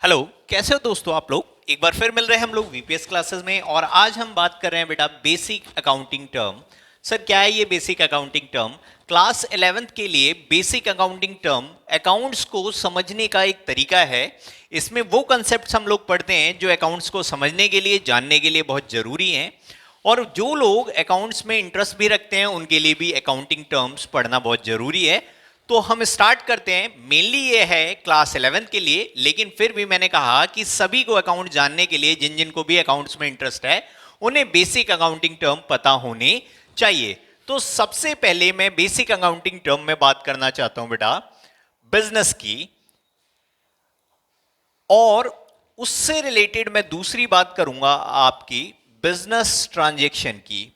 Hello, कैसे हो दोस्तों आप लोग। एक बार फिर मिल रहे हैं हम लोग वीपीएस क्लासेस में और आज हम बात कर रहे हैं बेटा बेसिक अकाउंटिंग टर्म। सर क्या है ये basic accounting term? Class 11th के लिए बेसिक अकाउंटिंग टर्म अकाउंट्स को समझने का एक तरीका है। इसमें वो कंसेप्ट्स हम लोग पढ़ते हैं जो अकाउंट्स को समझने के लिए, जानने के लिए बहुत जरूरी हैं। और जो लोग अकाउंट्स में इंटरेस्ट भी रखते हैं उनके लिए भी अकाउंटिंग टर्म्स पढ़ना बहुत जरूरी है। तो हम स्टार्ट करते हैं। मेनली ये है क्लास 11th के लिए, लेकिन फिर भी मैंने कहा कि सभी को अकाउंट जानने के लिए, जिन जिन को भी अकाउंट्स में इंटरेस्ट है उन्हें बेसिक अकाउंटिंग टर्म पता होने चाहिए। तो सबसे पहले मैं बेसिक अकाउंटिंग टर्म में बात करना चाहता हूं बेटा बिजनेस की, और उससे रिलेटेड मैं दूसरी बात करूंगा आपकी बिजनेस ट्रांजैक्शन की।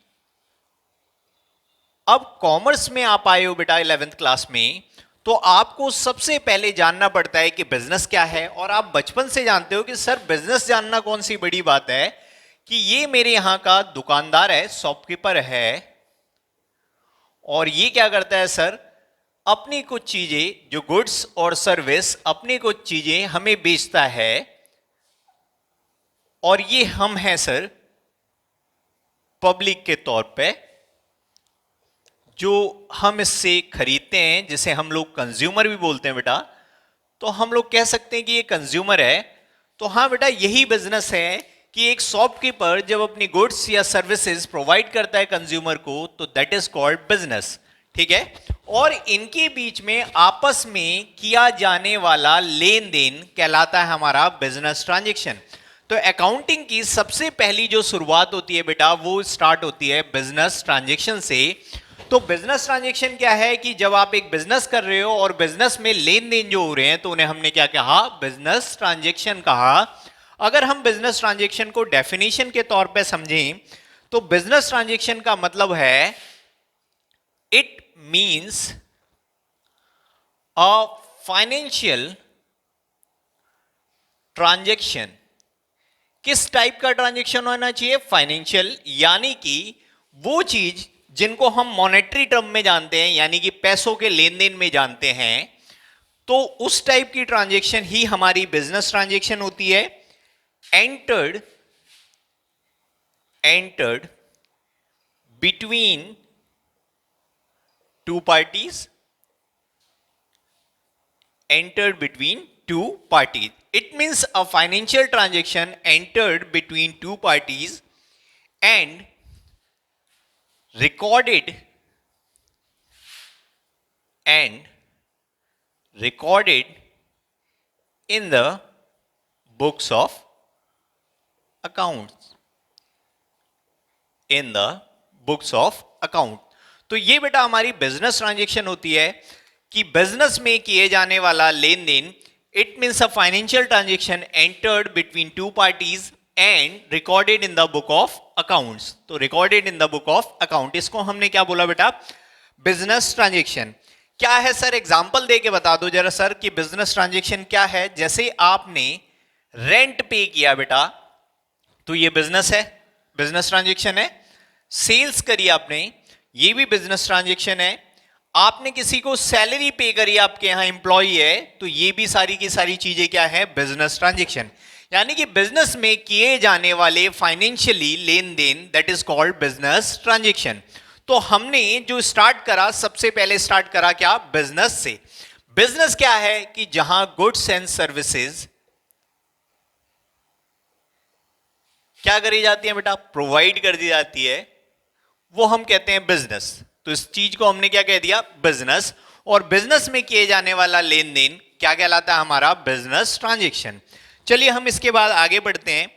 अब कॉमर्स में आप आए हो बेटा 11th क्लास में, तो आपको सबसे पहले जानना पड़ता है कि बिजनेस क्या है। और आप बचपन से जानते हो कि सर बिजनेस जानना कौन सी बड़ी बात है, कि ये मेरे यहां का दुकानदार है, शॉपकीपर है, और ये क्या करता है सर, अपनी कुछ चीजें जो गुड्स और सर्विस अपनी कुछ चीजें हमें बेचता है, और ये हम हैं सर पब्लिक के तौर पे जो हम इससे खरीदते हैं, जिसे हम लोग कंज्यूमर भी बोलते हैं बेटा। तो हम लोग कह सकते हैं कि ये कंज्यूमर है। तो हाँ बेटा, यही बिजनेस है कि एक शॉपकीपर जब अपनी गुड्स या सर्विसेज प्रोवाइड करता है कंज्यूमर को, तो दैट इज कॉल्ड बिजनेस। ठीक है। और इनके बीच में आपस में किया जाने वाला लेन देन कहलाता है हमारा बिजनेस ट्रांजेक्शन। तो अकाउंटिंग की सबसे पहली जो शुरुआत होती है बेटा, वो स्टार्ट होती है बिजनेस ट्रांजेक्शन से। तो बिजनेस ट्रांजैक्शन क्या है कि जब आप एक बिजनेस कर रहे हो और बिजनेस में लेन देन जो हो रहे हैं, तो उन्हें हमने क्या कहा, बिजनेस ट्रांजैक्शन कहा। अगर हम बिजनेस ट्रांजैक्शन को डेफिनेशन के तौर पे समझें, तो बिजनेस ट्रांजैक्शन का मतलब है it means a financial transaction. किस टाइप का ट्रांजैक्शन होना चाहिए? फाइनेंशियल, यानी कि वो चीज जिनको हम मॉनेटरी टर्म में जानते हैं, यानी कि पैसों के लेन देन में जानते हैं, तो उस टाइप की ट्रांजैक्शन ही हमारी बिजनेस ट्रांजैक्शन होती है। Entered between two parties, entered between two parties. It means a financial transaction entered between two parties and recorded and recorded in the books of accounts. In the books of account. तो ये बेटा हमारी business transaction होती है कि business में किए जाने वाला लेन देन। It means a financial transaction entered between two parties and recorded in the book of accounts. तो recorded in the book of account, इसको हमने क्या बोला बेटा, बिजनेस ट्रांजेक्शन। क्या है सर, एग्जांपल दे के बता दो जरा सर कि बिजनेस ट्रांजेक्शन क्या है। जैसे आपने रेंट पे किया बेटा, तो ये बिजनेस है, बिजनेस ट्रांजेक्शन है। सेल्स करी आपने, ये भी बिजनेस ट्रांजेक्शन है। आपने किसी को सैलरी पे करी, आपके यहां एम्प्लॉय है, तो ये भी सारी की सारी चीजें क्या है, बिजनेस ट्रांजेक्शन। यानी कि बिजनेस में किए जाने वाले फाइनेंशियली लेन देन, that is called business transaction. तो हमने जो स्टार्ट करा, सबसे पहले स्टार्ट करा क्या, बिजनेस से। बिजनेस क्या है कि जहां गुड्स एंड सर्विसेज क्या करी जाती है बेटा, प्रोवाइड कर दी जाती है, वो हम कहते हैं बिजनेस। तो इस चीज को हमने क्या कह दिया, बिजनेस। और बिजनेस में किए जाने वाला लेन देन क्या कहलाता है, हमारा बिजनेस ट्रांजैक्शन। चलिए हम इसके बाद आगे बढ़ते हैं।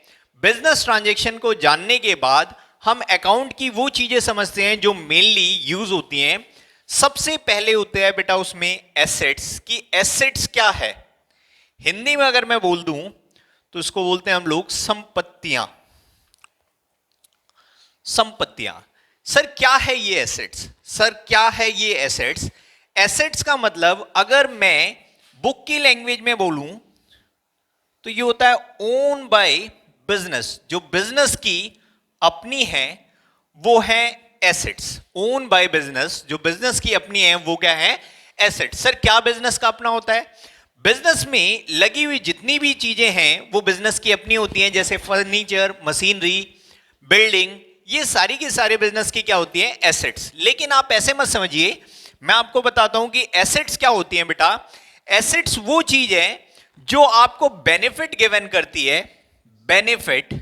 बिजनेस ट्रांजैक्शन को जानने के बाद हम अकाउंट की वो चीजें समझते हैं जो मेनली यूज होती हैं। सबसे पहले होते हैं बेटा उसमें एसेट्स। की एसेट्स क्या है, हिंदी में अगर मैं बोल दूं तो इसको बोलते हैं हम लोग संपत्तियां। संपत्तियां। सर क्या है ये एसेट्स, सर क्या है ये एसेट्स? एसेट्स का मतलब अगर मैं बुक की लैंग्वेज में बोलूं तो ये होता है ओन बाय बिजनेस। जो बिजनेस की अपनी है वो है एसेट्स। ओन बाय बिजनेस, जो बिजनेस की अपनी है वो क्या है, एसेट्स। सर क्या बिजनेस का अपना होता है? बिजनेस में लगी हुई जितनी भी चीजें हैं वो बिजनेस की अपनी होती हैं, जैसे फर्नीचर, मशीनरी, बिल्डिंग, ये सारी की सारे बिजनेस की क्या होती हैं? एसेट्स। लेकिन आप ऐसे मत समझिए, मैं आपको बताता हूं कि एसेट्स क्या होती हैं बेटा। एसेट्स वो चीज है जो आपको बेनिफिट गिवन करती है, benefit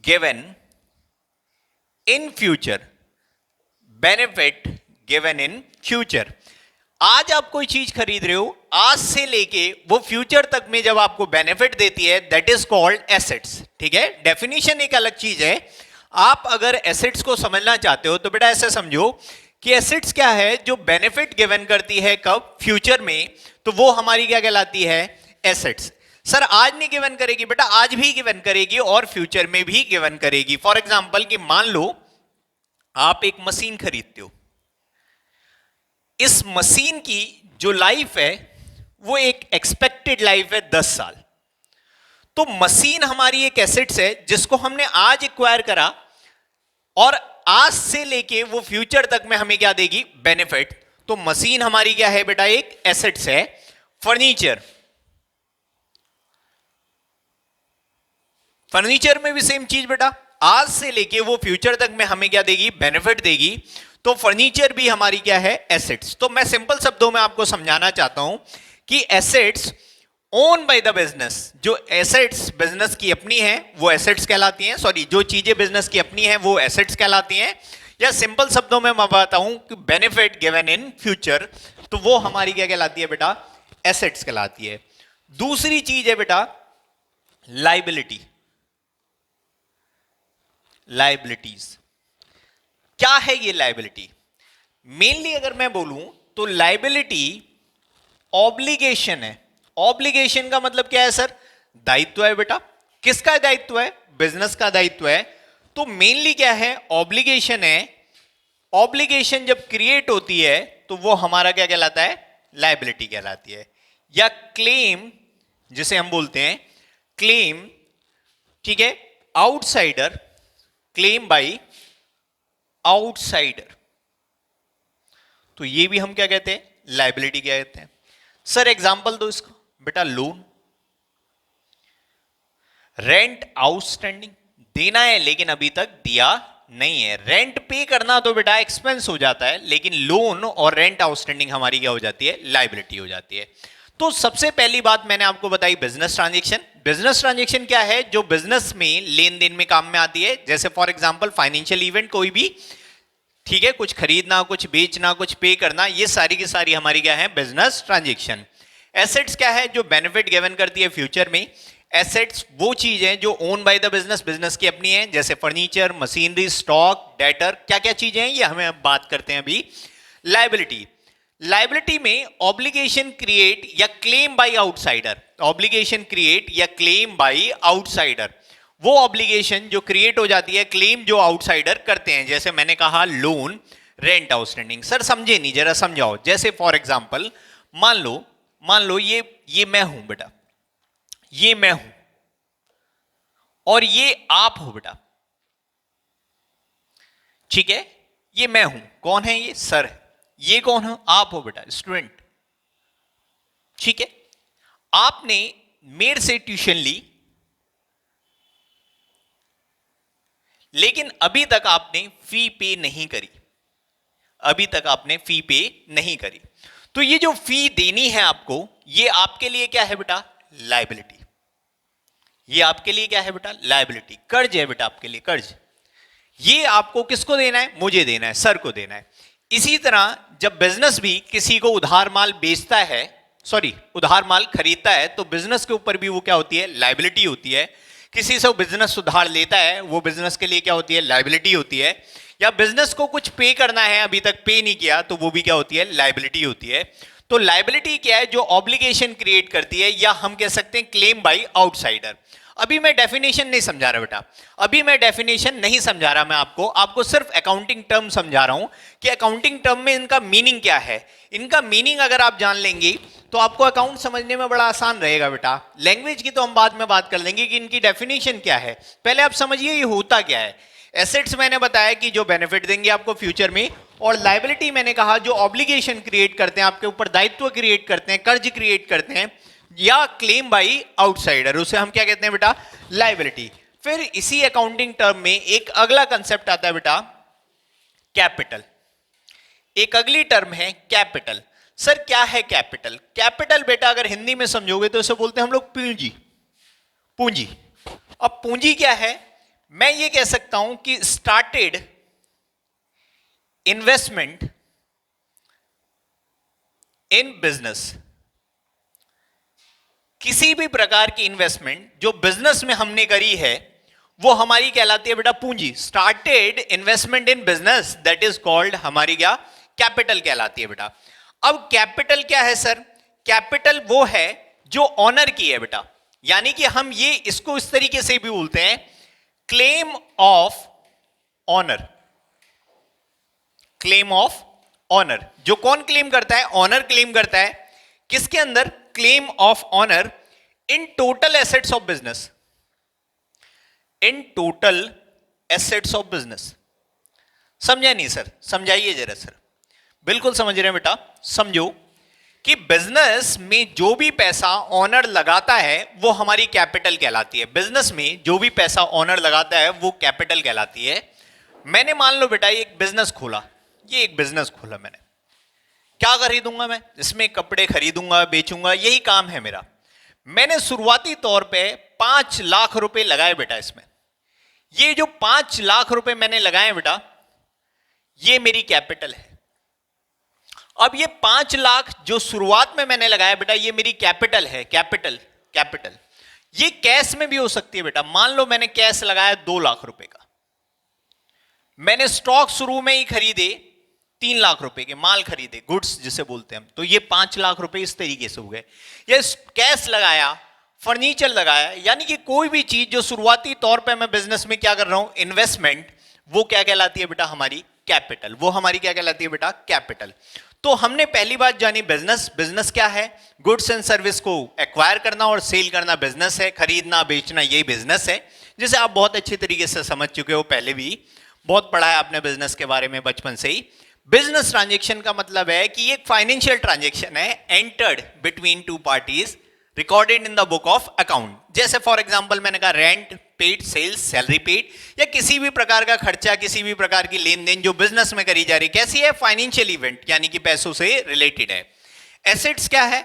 given in future, benefit given in future. आज आप कोई चीज खरीद रहे हो, आज से लेके वो फ्यूचर तक में जब आपको बेनिफिट देती है, दैट इज कॉल्ड एसेट्स। ठीक है, डेफिनेशन एक अलग चीज है। आप अगर एसेट्स को समझना चाहते हो तो बेटा ऐसे समझो कि एसेट्स क्या है? जो बेनिफिट गिवन करती है, कब? फ्यूचर में। तो वो हमारी क्या कहलाती है? एसेट्स। सर आज नहीं गिवन करेगी बेटा, आज भी गिवन करेगी और फ्यूचर में भी गिवन करेगी। फॉर एग्जाम्पल कि मान लो आप एक मशीन खरीदते हो, इस मशीन की जो लाइफ है वो एक एक्सपेक्टेड लाइफ है 10 साल। तो मशीन हमारी एक एसेट्स है जिसको हमने आज एक्वायर करा और आज से लेके वो फ्यूचर तक में हमें क्या देगी? बेनिफिट। तो मशीन हमारी क्या है बेटा? एक एसेट्स है। फर्नीचर, फर्नीचर में भी सेम चीज बेटा, आज से लेके वो फ्यूचर तक में हमें क्या देगी? बेनिफिट देगी। तो फर्नीचर भी हमारी क्या है? एसेट्स। तो मैं सिंपल शब्दों में आपको समझाना चाहता हूं कि assets own by the business, जो एसेट्स बिजनेस की अपनी है वो एसेट्स कहलाती हैं। सॉरी, जो चीजें बिजनेस की अपनी है वो एसेट्स कहलाती हैं। या सिंपल शब्दों में मैं बताऊं कि बेनिफिट गिवन इन फ्यूचर, तो वो हमारी क्या कहलाती है बेटा? एसेट्स कहलाती है। दूसरी चीज है बेटा लाइबिलिटी, लाइबिलिटीज। क्या है ये लाइबिलिटी? मेनली अगर मैं बोलूं तो लाइबिलिटी ऑब्लिगेशन है। ऑब्लिगेशन का मतलब क्या है सर? दायित्व है बेटा। किसका दायित्व है? बिजनेस का दायित्व है। तो मेनली क्या है? ऑब्लिगेशन है। ऑब्लिगेशन जब क्रिएट होती है तो वो हमारा क्या कहलाता है? लाइबिलिटी कहलाती है। या क्लेम, जिसे हम बोलते हैं क्लेम, ठीक है, आउटसाइडर, क्लेम बाई आउटसाइडर, तो ये भी हम क्या कहते हैं? लाइबिलिटी क्या कहते हैं। सर एग्जांपल दो इसका बेटा। लोन, रेंट आउटस्टैंडिंग, देना है लेकिन अभी तक दिया नहीं है। रेंट पे करना तो बेटा एक्सपेंस हो जाता है, लेकिन लोन और रेंट आउटस्टैंडिंग हमारी क्या हो जाती है? लाइबिलिटी हो जाती है। तो सबसे पहली बात मैंने आपको बताई बिजनेस ट्रांजैक्शन। बिजनेस ट्रांजैक्शन क्या है? जो बिजनेस में लेन देन में काम में आती है। जैसे फॉर एग्जांपल फाइनेंशियल इवेंट कोई भी, ठीक है, कुछ खरीदना, कुछ बेचना, कुछ पे करना, ये सारी की सारी हमारी क्या है? Business transaction. एसेट्स क्या है? जो बेनिफिट गिवन करती है फ्यूचर में। एसेट्स वो चीज है जो own by the business, business की अपनी है, जैसे फर्नीचर, मशीनरी, स्टॉक, डेटर, क्या क्या चीजें हैं ये हमें अब बात करते हैं अभी। लायबिलिटी, लायबिलिटी में ऑब्लिगेशन क्रिएट या claim bye outsider, obligation create या क्लेम बाय आउटसाइडर, वो ऑब्लिगेशन जो क्रिएट हो जाती है, क्लेम जो आउटसाइडर करते हैं। जैसे मैंने कहा लोन, रेंट आउटस्टैंडिंग। सर समझे नहीं, जरा समझाओ। जैसे फॉर एग्जांपल मान लो ये मैं हूं बेटा, ये मैं हूं और ये आप हो बेटा, ठीक है, ये मैं हूं। कौन है ये? सर है। ये कौन है? आप हो बेटा, स्टूडेंट, ठीक है। आपने मेरे से ट्यूशन ली, लेकिन अभी तक आपने फी पे नहीं करी, अभी तक आपने फी पे नहीं करी। तो ये जो फी देनी है आपको, ये आपके लिए क्या है बेटा? लायबिलिटी। ये आपके लिए क्या है बेटा? लायबिलिटी। कर्ज है बेटा आपके लिए, कर्ज। ये आपको किसको देना है? मुझे देना है, सर को देना है। इसी तरह जब बिजनेस भी किसी को उधार माल बेचता है, सॉरी उधार माल खरीदता है, तो बिजनेस के ऊपर भी वो क्या होती है? लायबिलिटी होती है। किसी से बिजनेस उधार लेता है, वो बिजनेस के लिए क्या होती है? लायबिलिटी होती है। या बिजनेस को कुछ पे करना है, अभी तक पे नहीं किया, तो वो भी क्या होती है? लायबिलिटी होती है। तो लायबिलिटी क्या है? जो ऑब्लिगेशन क्रिएट करती है, या हम कह सकते हैं क्लेम बाय आउटसाइडर। अभी मैं डेफिनेशन नहीं समझा रहा बेटा, अभी मैं डेफिनेशन नहीं समझा रहा, मैं आपको सिर्फ अकाउंटिंग टर्म समझा रहा हूं कि अकाउंटिंग टर्म में इनका मीनिंग क्या है। इनका मीनिंग अगर आप जान लेंगे तो आपको अकाउंट समझने में बड़ा आसान रहेगा बेटा। लैंग्वेज की तो हम बाद में बात कर लेंगे कि इनकी डेफिनेशन क्या है। पहले आप समझिए ये होता क्या है। एसेट्स मैंने बताया कि जो बेनिफिट देंगे आपको फ्यूचर में, और लाइबिलिटी मैंने कहा जो ऑब्लिगेशन क्रिएट करते हैं, आपके ऊपर दायित्व क्रिएट करते हैं, कर्ज क्रिएट करते हैं, या क्लेम बाई आउटसाइडर, उसे हम क्या कहते हैं बेटा? लाइबिलिटी। फिर इसी अकाउंटिंग टर्म में एक अगला कंसेप्ट आता है बेटा, कैपिटल। एक अगली टर्म है कैपिटल। सर क्या है कैपिटल? कैपिटल बेटा अगर हिंदी में समझोगे तो इसे बोलते हैं हम लोग पूंजी। पूंजी। अब पूंजी क्या है? मैं ये कह सकता हूं कि स्टार्टेड इन्वेस्टमेंट इन बिजनेस। किसी भी प्रकार की इन्वेस्टमेंट जो बिजनेस में हमने करी है वो हमारी कहलाती है बेटा पूंजी। Started investment in business, that is called हमारी क्या? कैपिटल कहलाती है बेटा। अब कैपिटल क्या है सर? कैपिटल वो है जो ऑनर की है बेटा, यानी कि हम ये इसको इस तरीके से भी बोलते हैं, claim of owner. Claim of owner, जो कौन क्लेम करता है? ऑनर क्लेम करता है। किसके अंदर? Claim of owner in total assets of business. In total assets of business. समझा नहीं सर? समझाइए जरा सर। बिल्कुल समझ रहे हैं बेटा। समझो कि बिजनेस में जो भी पैसा ऑनर लगाता है वो हमारी कैपिटल कहलाती है। बिजनेस में जो भी पैसा ऑनर लगाता है वो कैपिटल कहलाती है। मैंने मान लो बेटा एक बिजनेस खोला, ये एक बिजनेस खोला मैंने, क्या खरीदूंगा मैं? इसमें कपड़े खरीदूंगा, बेचूंगा, यही काम है मेरा। मैंने शुरुआती तौर पे 5 लाख रुपए लगाए बेटा इसमें। ये जो 5 लाख रुपए मैंने लगाए बेटा, ये मेरी कैपिटल है। अब ये 5 लाख जो शुरुआत में मैंने लगाया बेटा, ये मेरी कैपिटल है। कैपिटल, कैपिटल ये कैश में भी हो सकती है बेटा। मान लो मैंने कैश लगाया 2 लाख रुपए का, मैंने स्टॉक शुरू में ही खरीदे 3 लाख रुपए के, माल खरीदे, गुड्स जिसे बोलते हैं हम, तो ये 5 लाख रुपए इस तरीके से हो गए। ये कैश लगाया, फर्नीचर लगाया, यानी कि कोई भी चीज जो शुरुआती तौर पे मैं बिजनेस में क्या कर रहा हूं, इन्वेस्टमेंट, वो क्या कहलाती है बेटा? हमारी कैपिटल। वो हमारी क्या कहलाती है बेटा? कैपिटल। तो हमने पहली बात जानी बिजनेस। बिजनेस क्या है? गुड्स एंड सर्विस को एक्वायर करना और सेल करना बिजनेस है। खरीदना बेचना ये बिजनेस है, जिसे आप बहुत अच्छी तरीके से समझ चुके हो, पहले भी बहुत पढ़ा है आपने बिजनेस के बारे में बचपन से ही। बिजनेस ट्रांजैक्शन का मतलब है कि एक फाइनेंशियल ट्रांजैक्शन है entered between two parties, recorded in the book of account. जैसे फॉर एग्जांपल मैंने कहा rent paid, sales, salary paid, या किसी भी प्रकार का खर्चा, किसी भी प्रकार की लेन देन जो बिजनेस में करी जा रही, कैसी है? फाइनेंशियल इवेंट, यानी कि पैसों से रिलेटेड है। एसेट्स क्या है?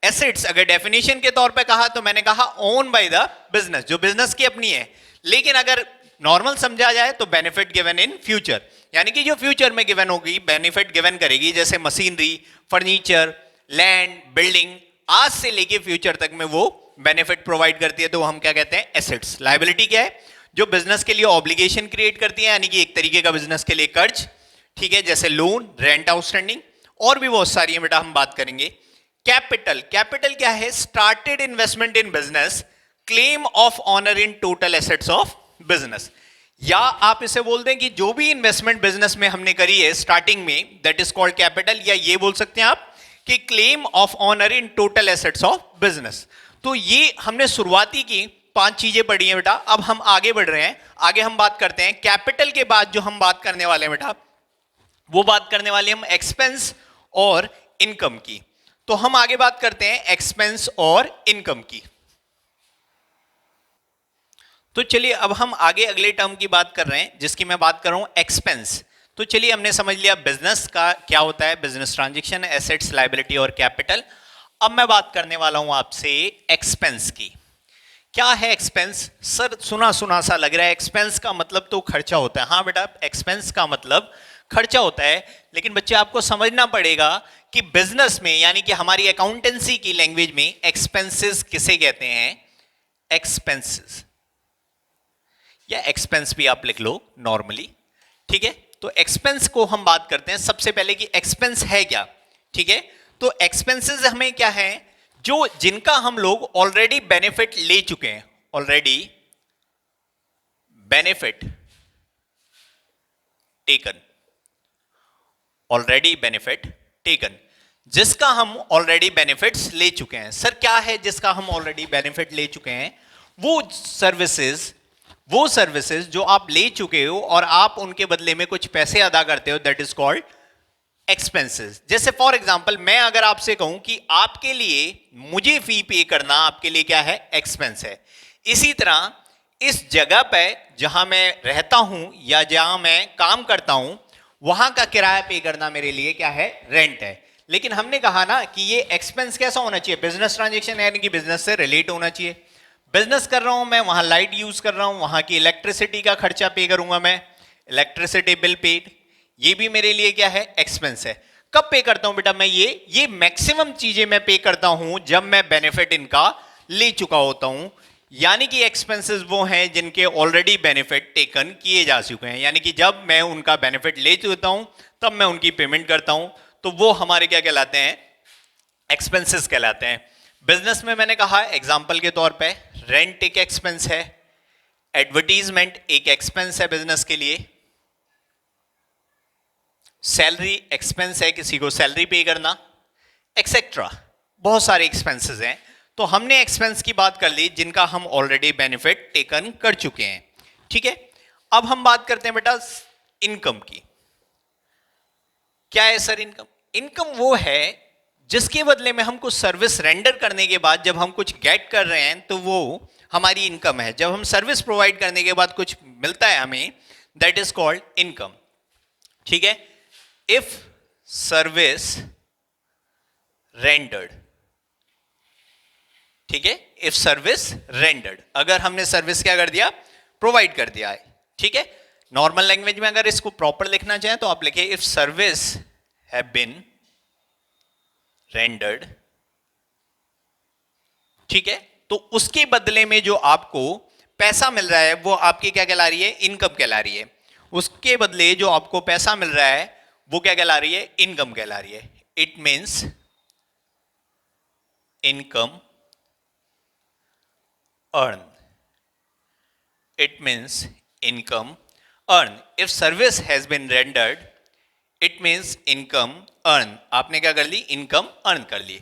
एसेट्स अगर डेफिनेशन के तौर पे कहा तो मैंने कहा ओन बाय द बिजनेस, जो बिजनेस की अपनी है। लेकिन अगर नॉर्मल समझा जाए तो बेनिफिट गिवन इन फ्यूचर, यानी कि जो फ्यूचर में गिवन होगी, बेनिफिट गिवन करेगी, जैसे मशीनरी, फर्नीचर, लैंड, बिल्डिंग, आज से लेके फ्यूचर तक में वो बेनिफिट प्रोवाइड करती है, तो हम क्या कहते हैं? एसेट्स। लायबिलिटी क्या है? जो बिजनेस के लिए ऑब्लिगेशन क्रिएट करती है, यानी कि एक तरीके का बिजनेस के लिए कर्ज, ठीक है, जैसे लोन, रेंट आउटस्टैंडिंग, और भी बहुत सारी है बेटा, हम बात करेंगे। कैपिटल, कैपिटल क्या है? Started investment in business, claim of owner in total assets of business. या आप इसे बोल दें कि जो भी इन्वेस्टमेंट बिजनेस में हमने करी है स्टार्टिंग में, दैट इज कॉल्ड कैपिटल, या ये बोल सकते हैं आप कि claim of owner in total assets of business. तो ये हमने शुरुआती की 5 चीजें पढ़ी हैं बेटा। अब हम आगे बढ़ रहे हैं, आगे हम बात करते हैं कैपिटल के बाद जो हम बात करने वाले हैं बेटा, वो बात करने वाले हम एक्सपेंस और इनकम की। तो हम आगे बात करते हैं एक्सपेंस और इनकम की। तो चलिए अब हम आगे अगले टर्म की बात कर रहे हैं, जिसकी मैं बात कर रहा हूं एक्सपेंस। तो चलिए हमने समझ लिया बिजनेस का क्या होता है, बिजनेस ट्रांजैक्शन, एसेट्स, लायबिलिटी और कैपिटल। अब मैं बात करने वाला हूं आपसे एक्सपेंस की। क्या है एक्सपेंस? सर सुना सुना सा लग रहा है, एक्सपेंस का मतलब तो खर्चा होता है। हाँ बेटा, एक्सपेंस का मतलब खर्चा होता है, लेकिन बच्चे आपको समझना पड़ेगा कि बिजनेस में, यानी कि हमारी अकाउंटेंसी की लैंग्वेज में, एक्सपेंसेस किसे कहते हैं? एक्सपेंसेस, या एक्सपेंस भी आप लिख लो नॉर्मली, ठीक है। तो एक्सपेंस को हम बात करते हैं सबसे पहले कि एक्सपेंस है क्या, ठीक है। तो एक्सपेंसेस हमें क्या है? जो जिनका हम लोग ऑलरेडी बेनिफिट ले चुके हैं, already benefit taken, already benefit taken, जिसका हम ऑलरेडी बेनिफिट्स ले चुके हैं। सर क्या है जिसका हम ऑलरेडी बेनिफिट ले चुके हैं? वो सर्विसेज जो आप ले चुके हो और आप उनके बदले में कुछ पैसे अदा करते हो, दैट इज कॉल्ड एक्सपेंसेस। जैसे फॉर एग्जांपल मैं अगर आपसे कहूं कि आपके लिए मुझे फी पे करना आपके लिए क्या है, एक्सपेंस है। इसी तरह इस जगह पे जहां मैं रहता हूं या जहां मैं काम करता हूं वहां का किराया पे करना मेरे लिए क्या है, रेंट है। लेकिन हमने कहा ना कि ये एक्सपेंस कैसा होना चाहिए, बिजनेस ट्रांजेक्शन यानी कि बिजनेस से रिलेट होना चाहिए। बिजनेस कर रहा हूं मैं, वहां लाइट यूज कर रहा हूं, वहां की इलेक्ट्रिसिटी का खर्चा पे करूंगा मैं, इलेक्ट्रिसिटी बिल पेड, ये भी मेरे लिए क्या है, एक्सपेंस है। कब पे करता हूं बेटा मैं, ये मैक्सिमम चीजें मैं पे करता हूं जब मैं बेनिफिट इनका ले चुका होता हूं। यानी कि एक्सपेंसेस वो हैं जिनके ऑलरेडी बेनिफिट टेकन किए जा चुके हैं, यानी कि जब मैं उनका बेनिफिट ले चुका हूं तब मैं उनकी पेमेंट करता हूं, तो वो हमारे क्या कहलाते हैं, एक्सपेंसेस कहलाते हैं। बिजनेस में मैंने कहा एग्जांपल के तौर पे रेंट एक एक्सपेंस है, एडवर्टीजमेंट एक एक्सपेंस है बिजनेस के लिए, सैलरी एक्सपेंस है, किसी को सैलरी पे करना, एक्सेट्रा, बहुत सारे एक्सपेंसेस हैं। तो हमने एक्सपेंस की बात कर ली जिनका हम ऑलरेडी बेनिफिट टेकन कर चुके हैं, ठीक है। अब हम बात करते हैं बेटा इनकम की। क्या है सर इनकम? इनकम वो है जिसके बदले में हम कुछ सर्विस रेंडर करने के बाद जब हम कुछ गेट कर रहे हैं तो वो हमारी इनकम है। जब हम सर्विस प्रोवाइड करने के बाद कुछ मिलता है हमें, दैट इज कॉल्ड इनकम, ठीक है। इफ सर्विस रेंडर्ड, ठीक है, इफ सर्विस रेंडर्ड, अगर हमने सर्विस क्या कर दिया, प्रोवाइड कर दिया है, ठीक है। नॉर्मल लैंग्वेज में अगर इसको प्रॉपर लिखना चाहें तो आप लिखिए if service have been rendered, ठीक है। तो उसके बदले में जो आपको पैसा मिल रहा है वो आपकी क्या कहला रही है, इनकम कहला रही है। उसके बदले जो आपको पैसा मिल रहा है वो क्या कहला रही है, इनकम कहला रही है। It means income earn, it means income earn. If service has been rendered it means income earn, आपने क्या कर ली, इनकम अर्न कर ली।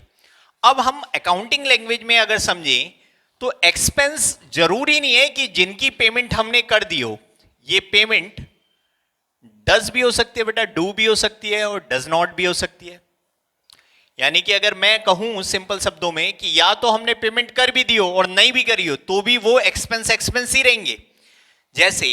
अब हम अकाउंटिंग लैंग्वेज में अगर समझें तो एक्सपेंस जरूरी नहीं है कि जिनकी पेमेंट हमने कर दी हो, ये पेमेंट डज भी हो सकती है बेटा, डू भी हो सकती है और डज नॉट भी हो सकती है। यानी कि अगर मैं कहूं सिंपल शब्दों में कि या तो हमने पेमेंट कर भी दी हो और नहीं भी करी हो तो भी वो एक्सपेंस ही रहेंगे। जैसे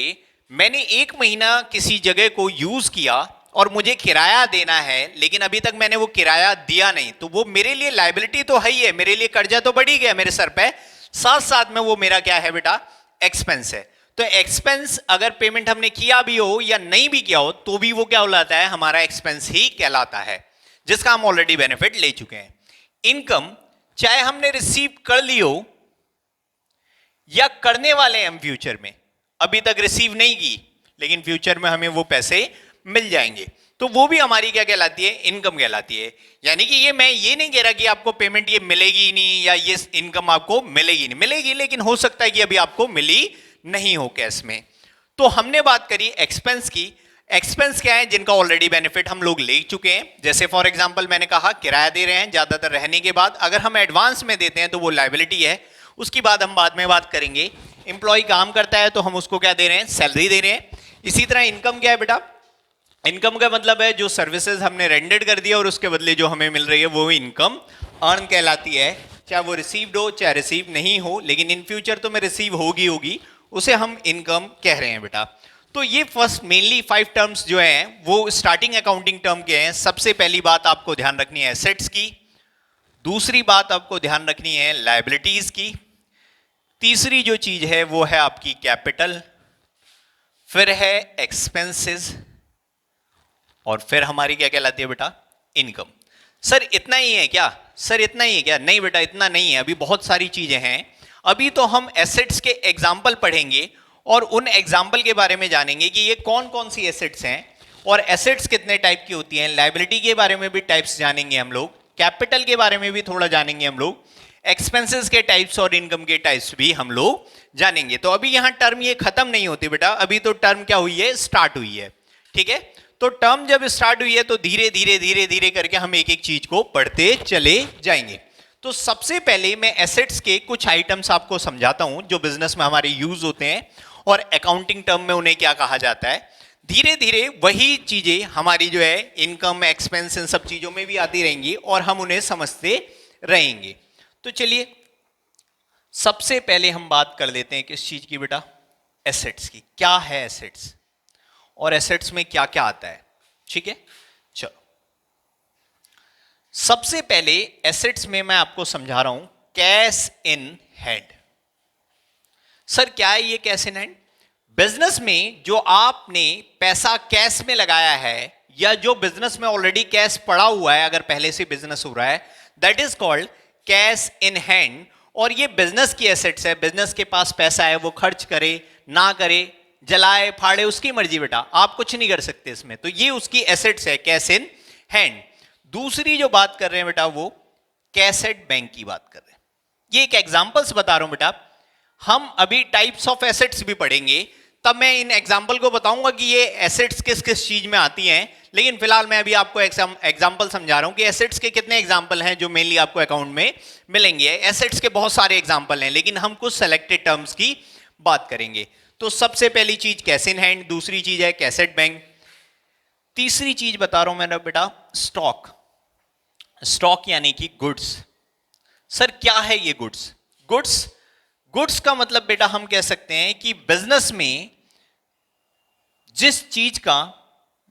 मैंने 1 महीना किसी जगह को यूज किया और मुझे किराया देना है लेकिन अभी तक मैंने वो किराया दिया नहीं, तो वो मेरे लिए लायबिलिटी तो है ही है, मेरे लिए कर्जा तो बढ़ ही गया मेरे सर पे, साथ साथ में वो मेरा क्या है बेटा, एक्सपेंस है। तो एक्सपेंस अगर पेमेंट हमने किया भी हो या नहीं भी किया हो तो भी वो क्या कहलाता है, हमारा एक्सपेंस ही कहलाता है, जिसका हम ऑलरेडी बेनिफिट ले चुके हैं। इनकम चाहे हमने रिसीव कर ली हो या करने वाले हैं हम फ्यूचर में, अभी तक रिसीव नहीं की लेकिन फ्यूचर में हमें वो पैसे मिल जाएंगे, तो वो भी हमारी क्या कहलाती है, इनकम कहलाती है। यानी कि ये मैं ये नहीं कह रहा कि आपको पेमेंट ये मिलेगी ही नहीं या ये इनकम आपको मिलेगी नहीं, मिलेगी लेकिन हो सकता है कि अभी आपको मिली नहीं हो कैश में। तो हमने बात करी एक्सपेंस की। एक्सपेंस क्या है, जिनका ऑलरेडी बेनिफिट हम लोग ले चुके हैं। जैसे फॉर एग्जांपल मैंने कहा किराया दे रहे हैं ज्यादातर रहने के बाद, अगर हम एडवांस में देते हैं तो वो लायबिलिटी है, उसकी बात हम बाद में बात करेंगे। एम्प्लॉय काम करता है तो हम उसको क्या दे रहे हैं, सैलरी दे रहे हैं। इसी तरह इनकम क्या है बेटा, इनकम का मतलब है जो सर्विसेज हमने रेंडेड कर दिया और उसके बदले जो हमें मिल रही है वो इनकम अर्न कहलाती है, चाहे वो रिसीव्ड हो चाहे रिसीव नहीं हो, लेकिन इन फ्यूचर तो मैं रिसीव होगी, उसे हम इनकम कह रहे हैं बेटा। तो ये फर्स्ट मेनली 5 टर्म्स जो हैं वो स्टार्टिंग अकाउंटिंग टर्म के हैं। सबसे पहली बात आपको ध्यान रखनी है एसेट्स की, दूसरी बात आपको ध्यान रखनी है लायबिलिटीज की, तीसरी जो चीज है वो है आपकी कैपिटल, फिर है एक्सपेंसेस और फिर हमारी क्या कहलाती है बेटा, इनकम। सर इतना ही है क्या, सर इतना ही है क्या? नहीं बेटा इतना नहीं है, अभी बहुत सारी चीजें हैं। अभी तो हम एसेट्स के एग्जाम्पल पढ़ेंगे और उन एग्जाम्पल के बारे में जानेंगे कि ये कौन कौन सी एसेट्स हैं और एसेट्स कितने टाइप की होती हैं। लायबिलिटी के बारे में भी टाइप्स जानेंगे हम लोग, कैपिटल के बारे में भी थोड़ा जानेंगे हम लोग, एक्सपेंसेस के टाइप्स और इनकम के टाइप्स भी हम लोग जानेंगे। तो अभी यहाँ टर्म ये खत्म नहीं होती बेटा, अभी तो टर्म क्या हुई है, स्टार्ट हुई है, ठीक है। तो टर्म जब स्टार्ट हुई है तो धीरे धीरे धीरे धीरे करके हम एक एक चीज को पढ़ते चले जाएंगे। तो सबसे पहले मैं एसेट्स के कुछ आइटम्स आपको समझाता हूं जो बिजनेस में हमारे यूज होते हैं और अकाउंटिंग टर्म में उन्हें क्या कहा जाता है। धीरे धीरे वही चीजें हमारी जो है इनकम एक्सपेंस इन सब चीजों में भी आती रहेंगी और हम उन्हें समझते रहेंगे। तो चलिए सबसे पहले हम बात कर लेते हैं किस चीज की बेटा, एसेट्स की। क्या है एसेट्स और एसेट्स में क्या क्या आता है, ठीक है। चलो सबसे पहले एसेट्स में मैं आपको समझा रहा हूं कैश इन हैंड। सर क्या है ये कैश इन हैंड? बिजनेस में जो आपने पैसा कैश में लगाया है या जो बिजनेस में ऑलरेडी कैश पड़ा हुआ है, अगर पहले से बिजनेस हो रहा है, that is called cash in hand. और ये बिजनेस की एसेट्स है। बिजनेस के पास पैसा है, वो खर्च करे ना करे, जलाए फाड़े, उसकी मर्जी बेटा, आप कुछ नहीं कर सकते इसमें। तो ये उसकी एसेट्स है, कैश इन हैंड। दूसरी जो बात कर रहे हैं बेटा वो कैसेट बैंक की बात कर रहे हैं। ये एक एग्जांपल्स बता रहा हूं बेटा, हम अभी टाइप्स ऑफ एसेट्स भी पढ़ेंगे, तब मैं इन एग्जांपल को बताऊंगा कि ये एसेट्स किस किस चीज में आती हैं। लेकिन फिलहाल मैं अभी आपको एग्जांपल समझा रहा हूं कि एसेट्स के कितने एग्जांपल हैं जो मेनली आपको अकाउंट में मिलेंगे। एसेट्स के बहुत सारे एग्जांपल हैं, लेकिन हम कुछ सेलेक्टेड टर्म्स की बात करेंगे। तो सबसे पहली चीज कैश इन हैंड, दूसरी चीज है कैसेट बैंक, तीसरी चीज बता रहा हूं मेरा बेटा स्टॉक। स्टॉक यानी कि गुड्स। सर क्या है ये गुड्स? गुड्स का मतलब बेटा हम कह सकते हैं कि बिजनेस में जिस चीज का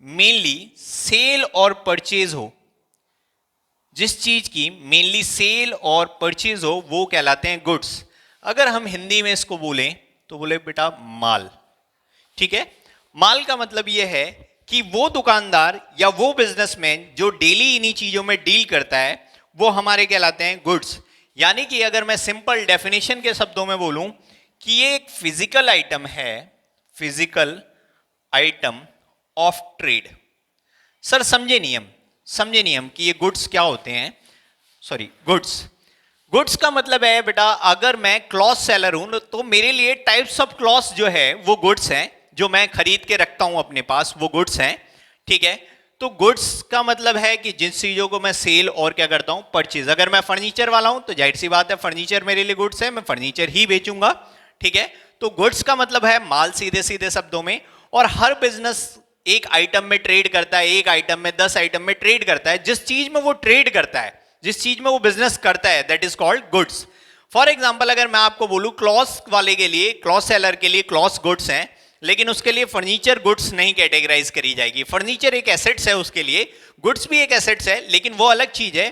मेनली सेल और परचेज हो, जिस चीज की मेनली सेल और परचेज हो, वो कहलाते हैं गुड्स। अगर हम हिंदी में इसको बोलें तो बोले बेटा माल, ठीक है। माल का मतलब यह है कि वो दुकानदार या वो बिजनेसमैन जो डेली इन्हीं चीजों में डील करता है, वो हमारे कहलाते हैं गुड्स। यानी कि अगर मैं सिंपल डेफिनेशन के शब्दों में बोलूं कि ये एक फिजिकल आइटम है, physical item of trade. Sir समझे नियम कि ये गुड्स क्या होते हैं। सॉरी, गुड्स का मतलब है बेटा, अगर मैं क्लॉथ सेलर हूं तो मेरे लिए टाइप्स ऑफ क्लॉथ जो है वो गुड्स हैं, जो मैं खरीद के रखता हूं अपने पास, वो गुड्स हैं, ठीक है। तो गुड्स का मतलब है कि जिन चीजों को मैं सेल और क्या करता हूं, परचेज। अगर मैं फर्नीचर वाला हूं तो जाहिर सी बात है फर्नीचर मेरे लिए गुड्स है, मैं फर्नीचर ही बेचूंगा, ठीक है। तो गुड्स का मतलब है माल, सीधे सीधे शब्दों में। और हर बिजनेस एक आइटम में ट्रेड करता है, एक आइटम में 10 आइटम में ट्रेड करता है। जिस चीज में वो ट्रेड करता है, जिस चीज में वो बिजनेस करता है, that is called goods. For example अगर मैं आपको बोलूं क्लॉथ वाले के लिए, क्लॉथ सेलर के लिए क्लॉथ गुड्स हैं, लेकिन उसके लिए फर्नीचर गुड्स नहीं कैटेगराइज करी जाएगी। फर्नीचर एक एसेट्स है उसके लिए, गुड्स भी एक एसेट्स है, लेकिन वो अलग चीज है।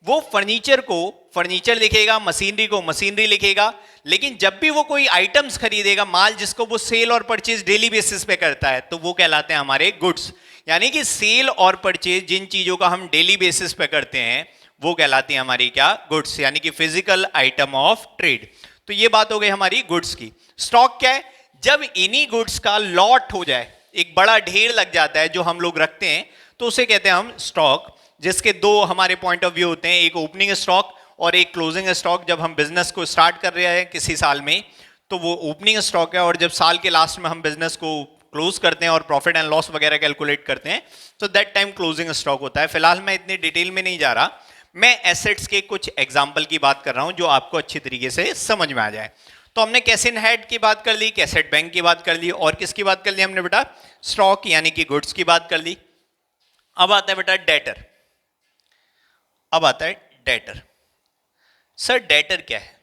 वो फर्नीचर को फर्नीचर लिखेगा, मशीनरी को मशीनरी लिखेगा, लेकिन जब भी वो कोई आइटम्स खरीदेगा, माल जिसको वो सेल और परचेज डेली बेसिस पे करता है, तो वो कहलाते हैं हमारे गुड्स। यानी कि सेल और परचेज जिन चीजों का हम डेली बेसिस पे करते हैं, वो कहलाती है हमारी क्या, गुड्स, यानी कि फिजिकल आइटम ऑफ ट्रेड। तो ये बात हो गई हमारी गुड्स की। स्टॉक क्या है? जब इन्हीं गुड्स का लॉट हो जाए, एक बड़ा ढेर लग जाता है जो हम लोग रखते हैं, तो उसे कहते हैं हम स्टॉक, जिसके दो हमारे पॉइंट ऑफ व्यू होते हैं, एक ओपनिंग स्टॉक और एक क्लोजिंग स्टॉक। जब हम बिजनेस को स्टार्ट कर रहे हैं किसी साल में, तो वो ओपनिंग स्टॉक है, और जब साल के लास्ट में हम बिजनेस को क्लोज करते हैं और प्रॉफिट एंड लॉस वगैरह कैलकुलेट करते हैं, तो दैट टाइम क्लोजिंग स्टॉक होता है। फिलहाल मैं इतनी डिटेल में नहीं जा रहा, मैं एसेट्स के कुछ एग्जाम्पल की बात कर रहा हूं जो आपको अच्छी तरीके से समझ में आ जाए। तो हमने कैश इन हैंड की बात कर ली, कैसेट बैंक की बात कर ली, और किसकी बात कर ली हमने बेटा, स्टॉक यानी कि गुड्स की बात कर ली। अब आता है बेटा डेटर। अब आता है डेटर। सर डेटर क्या है?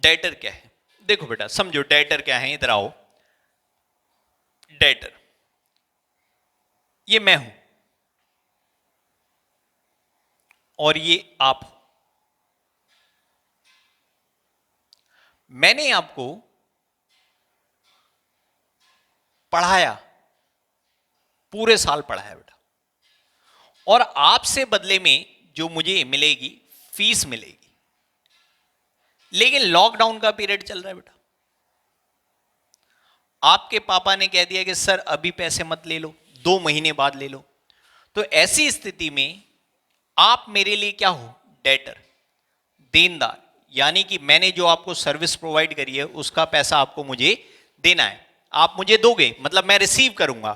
डेटर क्या है? देखो बेटा समझो डेटर क्या है, इधर आओ। डेटर ये मैं हूं और ये आप हो। मैंने आपको पढ़ाया, पूरे साल पढ़ाया बेटा, और आपसे बदले में जो मुझे मिलेगी फीस मिलेगी। लेकिन लॉकडाउन का पीरियड चल रहा है बेटा, आपके पापा ने कह दिया कि सर अभी पैसे मत ले लो, 2 महीने बाद ले लो। तो ऐसी स्थिति में आप मेरे लिए क्या हो, डेटर, देनदार। यानी कि मैंने जो आपको सर्विस प्रोवाइड करी है उसका पैसा आपको मुझे देना है, आप मुझे दोगे, मतलब मैं रिसीव करूंगा।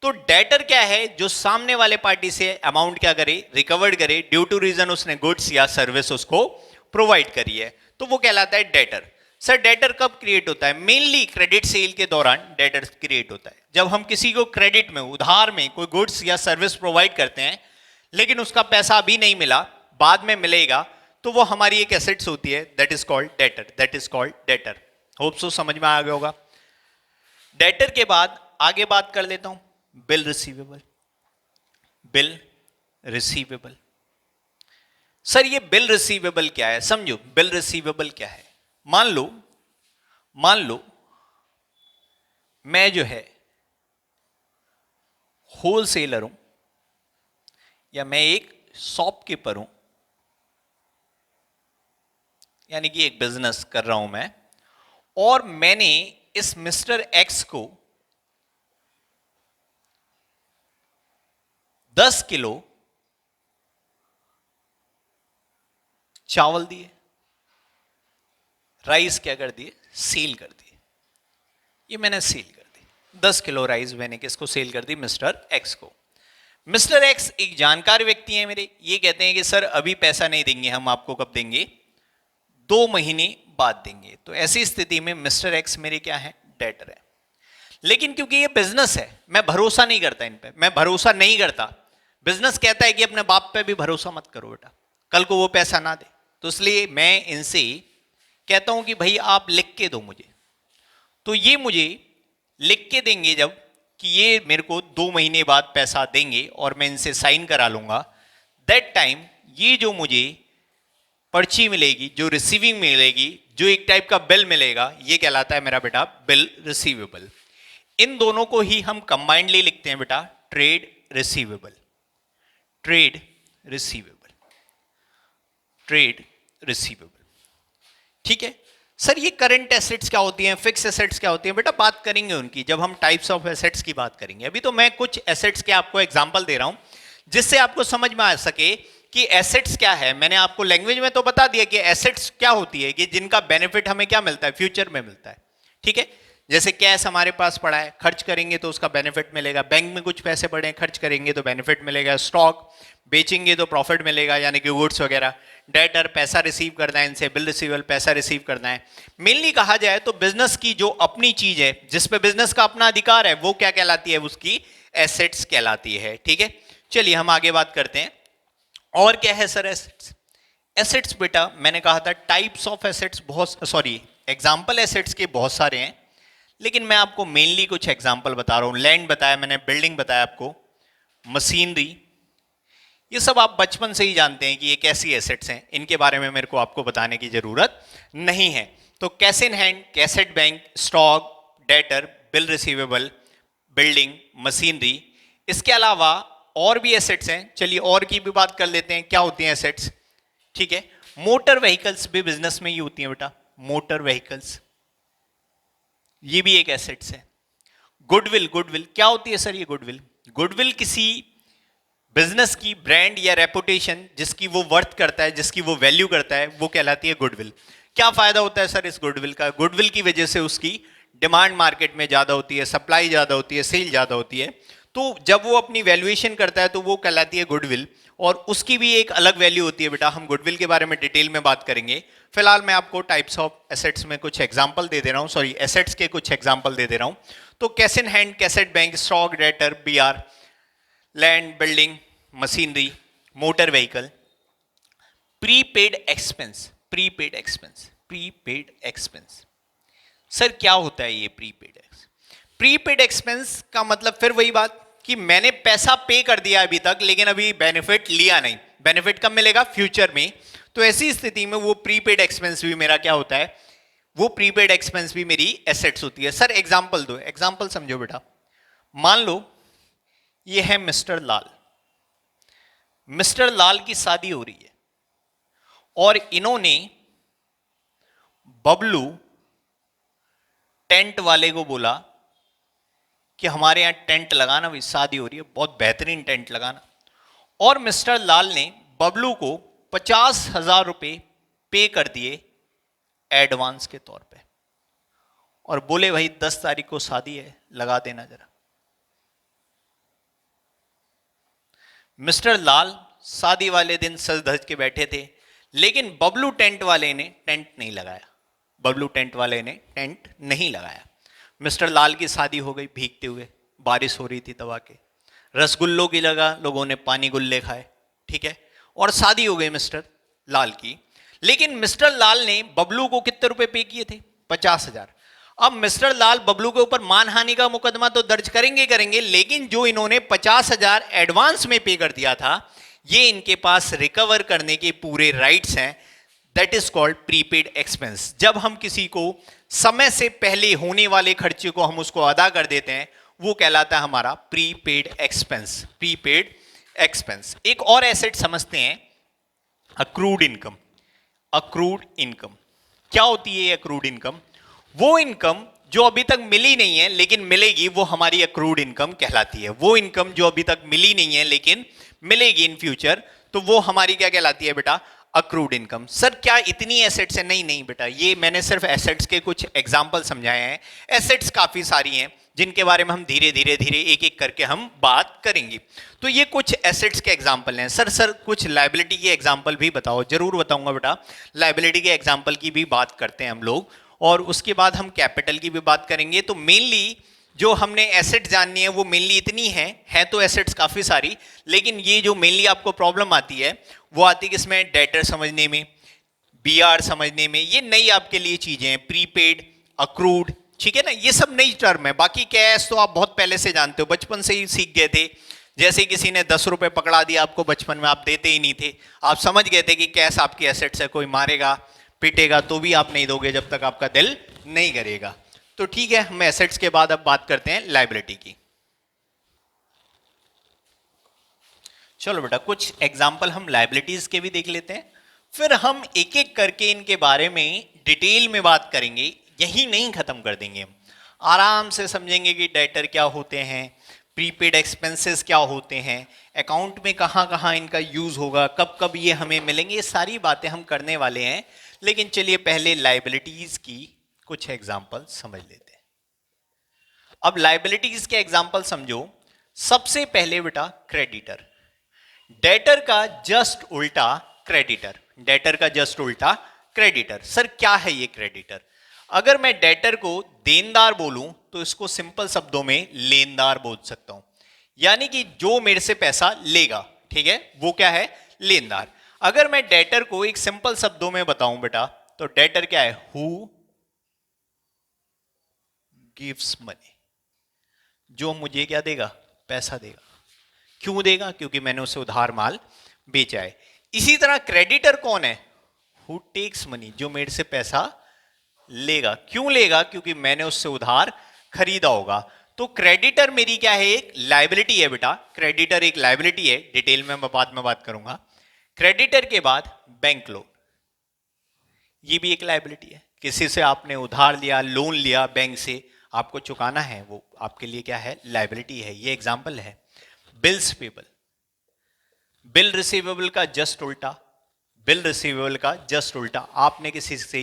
तो डेटर क्या है? जो सामने वाले पार्टी से अमाउंट क्या करे, रिकवर्ड करे, ड्यू टू रीजन उसने गुड्स या सर्विस उसको प्रोवाइड करी है, तो वो कहलाता है डेटर। सर डेटर कब क्रिएट होता है? मेनली क्रेडिट सेल के दौरान डेटर क्रिएट होता है। जब हम किसी को क्रेडिट में, उधार में कोई गुड्स या सर्विस प्रोवाइड करते हैं, लेकिन उसका पैसा अभी नहीं मिला, बाद में मिलेगा, तो वो हमारी एक एसेट्स होती है, that is called debtor, that is called debtor. Hope so समझ में आ गया होगा। डेटर के बाद आगे बात कर लेता हूं, bill receivable. Bill receivable, sir ये बिल रिसीवेबल क्या है? समझो बिल रिसीवेबल क्या है। मान लो मैं जो है होलसेलर हूं, या मैं एक शॉपकीपर हूं, यानी कि एक बिजनेस कर रहा हूं मैं, और मैंने इस मिस्टर एक्स को 10 किलो चावल दिए, राइस क्या कर दिए? सेल कर दिए। ये मैंने सेल कर दी 10 किलो राइस, मैंने किसको सेल कर दी? मिस्टर एक्स को। मिस्टर एक्स एक जानकार व्यक्ति है मेरे, ये कहते हैं कि सर अभी पैसा नहीं देंगे, हम आपको कब देंगे? 2 महीने बाद देंगे। तो ऐसी स्थिति में मिस्टर एक्स मेरे क्या है? डेटर है। लेकिन क्योंकि ये बिजनेस है, मैं भरोसा नहीं करता इन पे, मैं भरोसा नहीं करता। बिजनेस कहता है कि अपने बाप पे भी भरोसा मत करो बेटा, कल को वो पैसा ना दे। तो इसलिए मैं इनसे कहता हूं कि भाई आप लिख के दो मुझे। तो ये मुझे लिख के देंगे जब, कि ये मेरे को 2 महीने बाद पैसा देंगे, और मैं इनसे साइन करा लूंगा। दैट टाइम ये जो मुझे पर्ची मिलेगी, जो रिसीविंग मिलेगी, जो एक टाइप का बिल मिलेगा, ये कहलाता है मेरा बेटा बिल रिसीवेबल। इन दोनों को ही हम कंबाइंडली लिखते हैं बेटा trade receivable. Trade receivable, trade receivable, ठीक है। सर ये करंट एसेट्स क्या होती हैं, फिक्स एसेट्स क्या होती हैं? बेटा बात करेंगे उनकी जब हम टाइप्स ऑफ एसेट्स की बात करेंगे। अभी तो मैं कुछ एसेट्स के आपको एग्जांपल दे रहा हूं, जिससे आपको समझ में आ सके कि एसेट्स क्या है। मैंने आपको लैंग्वेज में तो बता दिया कि एसेट्स क्या होती है, कि जिनका बेनिफिट हमें क्या मिलता है? फ्यूचर में मिलता है, ठीक है। जैसे कैश हमारे पास पड़ा है, खर्च करेंगे तो उसका बेनिफिट मिलेगा। बैंक में कुछ पैसे पड़े हैं, खर्च करेंगे तो बेनिफिट मिलेगा। स्टॉक बेचेंगे तो प्रॉफिट मिलेगा, यानी कि गुड्स वगैरह। डेटर पैसा रिसीव करना है इनसे, बिल रिसीवेबल पैसा रिसीव करना है। मेनली कहा जाए तो बिजनेस की जो अपनी चीज है, जिस पे बिजनेस का अपना अधिकार है, वो क्या कहलाती है? उसकी एसेट्स कहलाती है, ठीक है। चलिए हम आगे बात करते हैं। और क्या है सर एसेट्स? एसेट्स बेटा मैंने कहा था types of assets example assets के बहुत सारे हैं, लेकिन मैं आपको मेनली कुछ एग्जाम्पल बता रहा हूं। लैंड बताया मैंने, बिल्डिंग बताया आपको, मशीनरी, ये सब आप बचपन से ही जानते हैं कि ये कैसी एसेट्स हैं, इनके बारे में मेरे को आपको बताने की जरूरत नहीं है। तो cash in hand, cash at bank, stock, debtor, bill receivable, building, machinery. इसके अलावा और भी एसेट्स हैं, चलिए और की भी बात कर लेते हैं। क्या होती हैं एसेट्स? ठीक है, मोटर व्हीकल्स भी बिजनेस में ही होती हैं बेटा, मोटर व्हीकल्स, ये भी एक एसेट्स है। गुडविल, गुडविल क्या होती है सर? ये गुडविल, गुडविल किसी बिजनेस की ब्रांड या रेपुटेशन, जिसकी वो वर्थ करता है, जिसकी वो वैल्यू करता है, वो कहलाती है गुडविल। क्या फायदा होता है सर इस गुडविल का? गुडविल की वजह से उसकी डिमांड मार्केट में ज्यादा होती है, सप्लाई ज्यादा होती है, सेल ज्यादा होती है। तो जब वो अपनी वैल्यूएशन करता है तो वो कहलाती है गुडविल, और उसकी भी एक अलग वैल्यू होती है बेटा। हम गुडविल के बारे में डिटेल में बात करेंगे। फिलहाल मैं आपको टाइप्स ऑफ एसेट्स में कुछ एग्जांपल दे दे रहा हूं, सॉरी एसेट्स के कुछ एग्जांपल दे दे रहा हूं। तो cash in hand, cash at bank, stock, debtor, BR, land, building, machinery, motor vehicle. Prepaid expense, prepaid expense, prepaid expense, sir क्या होता है ये प्रीपेड एक्सपेंस? प्रीपेड एक्सपेंस का मतलब फिर वही बात कि मैंने पैसा पे कर दिया अभी तक, लेकिन अभी बेनिफिट लिया नहीं। बेनिफिट कब मिलेगा? फ्यूचर में। तो ऐसी स्थिति में वो प्रीपेड एक्सपेंस भी मेरा क्या होता है? वो प्रीपेड एक्सपेंस भी मेरी एसेट्स होती है। सर एग्जांपल दो, एग्जांपल समझो बेटा। मान लो ये है मिस्टर लाल, मिस्टर लाल की शादी हो रही है, और इन्होंने बबलू टेंट वाले को बोला कि हमारे यहां टेंट लगाना, भी शादी हो रही है, बहुत बेहतरीन टेंट लगाना। और मिस्टर लाल ने बबलू को 50,000 रुपए पे कर दिए एडवांस के तौर पे, और बोले भाई 10 तारीख को शादी है, लगा देना जरा। मिस्टर लाल शादी वाले दिन सज धज के बैठे थे, लेकिन बबलू टेंट वाले ने टेंट नहीं लगाया। बबलू टेंट वाले ने टेंट नहीं लगाया। मिस्टर लाल की शादी हो गई भीगते हुए, बारिश हो रही थी दबा के, रसगुल्लों की जगह लोगों ने पानी गुल्ले खाए, ठीक है, और शादी हो गई मिस्टर लाल की। लेकिन मिस्टर लाल ने बबलू को कितने रुपए पे किए थे? 50,000। अब मिस्टर लाल बबलू के ऊपर मानहानि का मुकदमा तो दर्ज करेंगे करेंगे, लेकिन जो इन्होंने 50,000 एडवांस में पे कर दिया था, ये इनके पास रिकवर करने के पूरे राइट्स हैं। That is called prepaid expense. जब हम किसी को समय से पहले होने वाले खर्चे को हम उसको अदा कर देते हैं, वो कहलाता है हमारा प्रीपेड एक्सपेंस। Prepaid expense. एक और एसेट समझते हैं, अक्रूड इनकम। अक्रूड इनकम क्या होती है? अक्रूड इनकम वो इनकम जो अभी तक मिली नहीं है लेकिन मिलेगी, वो हमारी अक्रूड इनकम कहलाती है। वो इनकम जो अभी तक मिली नहीं है लेकिन मिलेगी इन फ्यूचर, तो वो हमारी क्या कहलाती है बेटा? Accrued income. सर क्या इतनी एसेट्स है? नहीं नहीं बेटा, ये मैंने सिर्फ एसेट्स के कुछ एग्जांपल समझाए हैं। एसेट्स काफी सारी हैं जिनके बारे में हम धीरे धीरे धीरे एक एक करके हम बात करेंगे। तो ये कुछ एसेट्स के एग्जांपल हैं। सर कुछ लायबिलिटी के एग्जांपल भी बताओ। जरूर बताऊंगा बेटा, लायबिलिटी के एग्जांपल की भी बात करते हैं हम लोग, और उसके बाद हम कैपिटल की भी बात करेंगे। तो मेनली जो हमने एसेट जाननी है वो मेनली इतनी है तो एसेट्स काफी सारी, लेकिन ये जो मेनली आपको प्रॉब्लम आती है वो आती है किसमें? डेटर समझने में, बीआर समझने में। ये नई आपके लिए चीजें हैं, प्रीपेड, अक्रूड, ठीक है ना, ये सब नई टर्म है। बाकी कैश तो आप बहुत पहले से जानते हो, बचपन से ही सीख गए थे। जैसे किसी ने 10 रुपए पकड़ा दिया आपको बचपन में, आप देते ही नहीं थे, आप समझ गए थे कि कैश आपकी एसेट्स है, कोई मारेगा पीटेगा तो भी आप नहीं दोगे जब तक आपका दिल नहीं करेगा। तो ठीक है, हम एसेट्स के बाद अब बात करते हैं लायबिलिटी की। चलो बेटा, कुछ एग्जाम्पल हम लायबिलिटीज के भी देख लेते हैं, फिर हम एक एक करके इनके बारे में डिटेल में बात करेंगे। यही नहीं खत्म कर देंगे, हम आराम से समझेंगे कि डेटर क्या होते हैं, प्रीपेड एक्सपेंसेस क्या होते हैं, अकाउंट में कहाँ कहाँ इनका यूज होगा, कब कब ये हमें मिलेंगे, ये सारी बातें हम करने वाले हैं। लेकिन चलिए पहले लायबिलिटीज की कुछ एग्जाम्पल समझ लेते हैं। अब लायबिलिटीज के एग्जाम्पल समझो। सबसे पहले बेटा क्रेडिटर। डेटर का जस्ट उल्टा क्रेडिटर। डेटर का जस्ट उल्टा क्रेडिटर। सर क्या है ये क्रेडिटर? अगर मैं डेटर को देनदार बोलूं तो इसको सिंपल शब्दों में लेनदार बोल सकता हूं, यानी कि जो मेरे से पैसा लेगा, ठीक है, वो क्या है? लेनदार। अगर मैं डेटर को एक सिंपल शब्दों में बताऊं बेटा, तो डेटर क्या है? Who gives money. जो मुझे क्या देगा? पैसा देगा। क्यों देगा? क्योंकि मैंने उसे उधार माल बेचा है। इसी तरह क्रेडिटर कौन है? Who takes money. जो मेरे से पैसा लेगा। क्यों लेगा? क्योंकि मैंने उससे उधार खरीदा होगा। तो क्रेडिटर मेरी क्या है? एक लायबिलिटी है बेटा। क्रेडिटर एक लायबिलिटी है, डिटेल में मैं बाद में बात करूंगा। क्रेडिटर के बाद बैंक लोन, ये भी एक लायबिलिटी है। किसी से आपने उधार लिया, लोन लिया बैंक से, आपको चुकाना है, वो आपके लिए क्या है? लायबिलिटी है। ये एग्जांपल है। बिल्स पेबल, बिल रिसीवेबल का जस्ट उल्टा। बिल रिसीवेबल का जस्ट उल्टा, आपने किसी से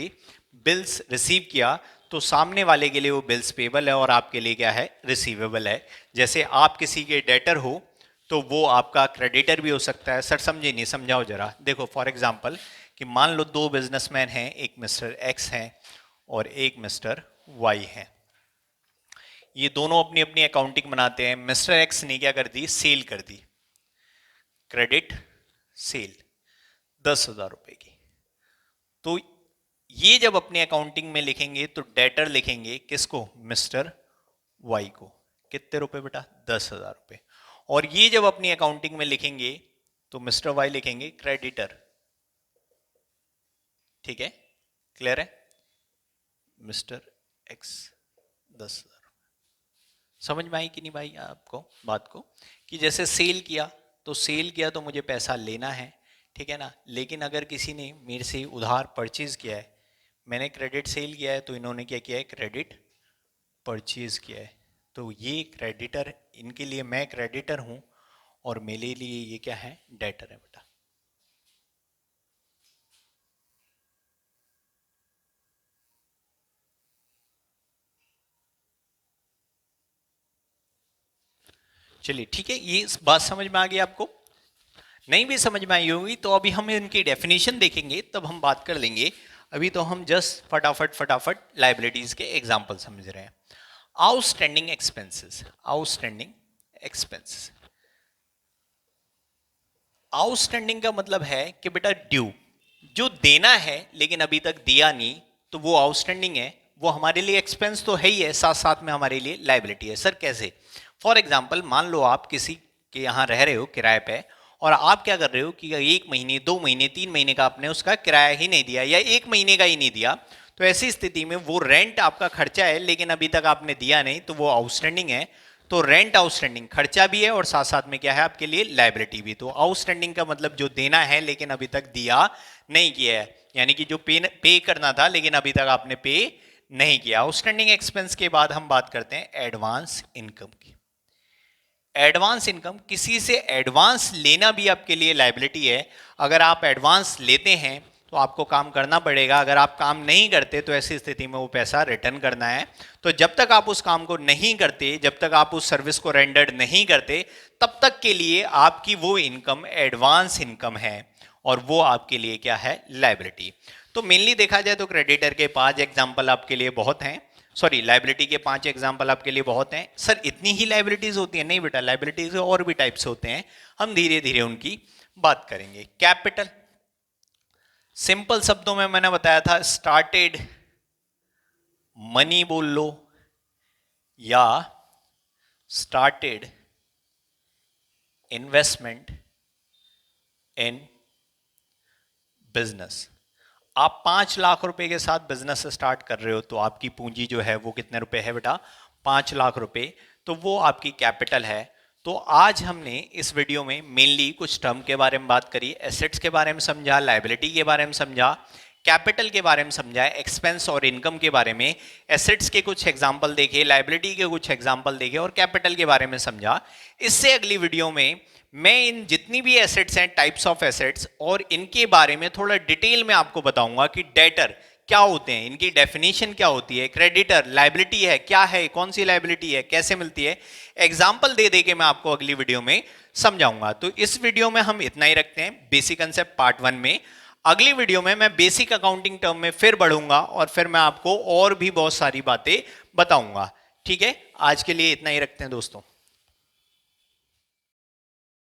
बिल्स रिसीव किया तो सामने वाले के लिए वो बिल्स पेबल है और आपके लिए क्या है? रिसीवेबल है। जैसे आप किसी के डेटर हो तो वो आपका क्रेडिटर भी हो सकता है। सर समझे नहीं? समझाओ जरा। देखो फॉर एग्जांपल कि मान लो दो बिजनेसमैन हैं, एक मिस्टर एक्स हैं और एक मिस्टर वाई हैं। ये दोनों अपनी अपनी अकाउंटिंग बनाते हैं। मिस्टर एक्स ने क्या कर दी? सेल कर दी, क्रेडिट सेल 10,000 रुपए की। तो ये जब अपने अकाउंटिंग में लिखेंगे तो डेटर लिखेंगे किसको? मिस्टर वाई को। कितने रुपए बेटा? 10,000 रुपए। और ये जब अपनी अकाउंटिंग में लिखेंगे तो मिस्टर वाई लिखेंगे क्रेडिटर। ठीक है, क्लियर है? Mister x 10,000। समझ में आई कि नहीं भाई आपको बात को? कि जैसे सेल किया तो मुझे पैसा लेना है, ठीक है ना। लेकिन अगर किसी ने मेरे से उधार परचेज किया है, मैंने क्रेडिट सेल किया है, तो इन्होंने क्या किया है? क्रेडिट परचेज किया है। तो ये क्रेडिटर, इनके लिए मैं क्रेडिटर हूं और मेरे लिए ये क्या है? डेटर है बेटा। चलिए ठीक है, ये बात समझ में आ गई आपको? नहीं भी समझ में आई होगी तो अभी हम इनकी डेफिनेशन देखेंगे, तब हम बात कर लेंगे। अभी तो हम जस्ट फटाफट लाइबिलिटीज के एग्जांपल समझ रहे हैं। Outstanding expenses, outstanding expenses, outstanding का मतलब है कि बेटा ड्यू, जो देना है लेकिन अभी तक दिया नहीं, तो वो आउटस्टैंडिंग है। वो हमारे लिए एक्सपेंस तो है ही है, साथ साथ में हमारे लिए लाइबिलिटी है। सर कैसे? फॉर एग्जाम्पल मान लो आप किसी के यहाँ रह रहे हो किराए पे, और आप क्या कर रहे हो कि 1 महीने 2 महीने 3 महीने का आपने उसका किराया ही नहीं दिया, या 1 महीने का ही नहीं दिया, तो ऐसी स्थिति में वो रेंट आपका खर्चा है लेकिन अभी तक आपने दिया नहीं, तो वो आउटस्टैंडिंग है। तो रेंट आउटस्टैंडिंग खर्चा भी है और साथ साथ में क्या है आपके लिए लाइबिलिटी भी। तो आउटस्टैंडिंग का मतलब जो देना है लेकिन अभी तक दिया नहीं किया है, यानी कि जो पे करना था लेकिन अभी तक आपने पे नहीं किया। आउटस्टैंडिंग एक्सपेंस के बाद हम बात करते हैं एडवांस इनकम की। एडवांस इनकम, किसी से एडवांस लेना भी आपके लिए लाइबिलिटी है। अगर आप एडवांस लेते हैं तो आपको काम करना पड़ेगा, अगर आप काम नहीं करते तो ऐसी स्थिति में वो पैसा रिटर्न करना है। तो जब तक आप उस काम को नहीं करते, जब तक आप उस सर्विस को रेंडर्ड नहीं करते, तब तक के लिए आपकी वो इनकम एडवांस इनकम है और वो आपके लिए क्या है? लाइबिलिटी। तो मेनली देखा जाए तो क्रेडिटर के 5 एग्जाम्पल आपके लिए बहुत हैं, सॉरी लाइबिलिटी के 5 एग्जाम्पल आपके लिए बहुत हैं। सर इतनी ही लाइबिलिटीज होती है? नहीं बेटा, लाइबिलिटीज और भी टाइप्स होते हैं, हम धीरे धीरे उनकी बात करेंगे। कैपिटल, सिंपल शब्दों में मैंने बताया था, स्टार्टेड मनी बोल लो या स्टार्टेड इन्वेस्टमेंट इन बिजनेस। आप 5 लाख रुपए के साथ बिजनेस स्टार्ट कर रहे हो तो आपकी पूंजी जो है वो कितने रुपए है बेटा? 5 लाख रुपए, तो वो आपकी कैपिटल है। तो आज हमने इस वीडियो में मेनली कुछ टर्म के बारे में बात करी, एसेट्स के बारे में समझा, लाइबिलिटी के बारे में समझा, कैपिटल के बारे में समझा, एक्सपेंस और इनकम के बारे में, एसेट्स के कुछ एग्जाम्पल देखे, लाइबिलिटी के कुछ एग्जाम्पल देखे और कैपिटल के बारे में समझा। इससे अगली वीडियो में मैं इन जितनी भी एसेट्स हैं, टाइप्स ऑफ एसेट्स, और इनके बारे में थोड़ा डिटेल में आपको बताऊंगा कि डेटर क्या होते हैं, इनकी डेफिनेशन क्या होती है, क्रेडिटर लाइबिलिटी है क्या है, कौन सी लाइबिलिटी है, कैसे मिलती है, एग्जाम्पल दे दे के मैं आपको अगली वीडियो में समझाऊंगा। तो इस वीडियो में हम इतना ही रखते हैं, बेसिक कंसेप्ट पार्ट 1 में। अगली वीडियो में मैं बेसिक अकाउंटिंग टर्म में फिर बढ़ूंगा और फिर मैं आपको और भी बहुत सारी बातें बताऊंगा। ठीक है, आज के लिए इतना ही रखते हैं दोस्तों।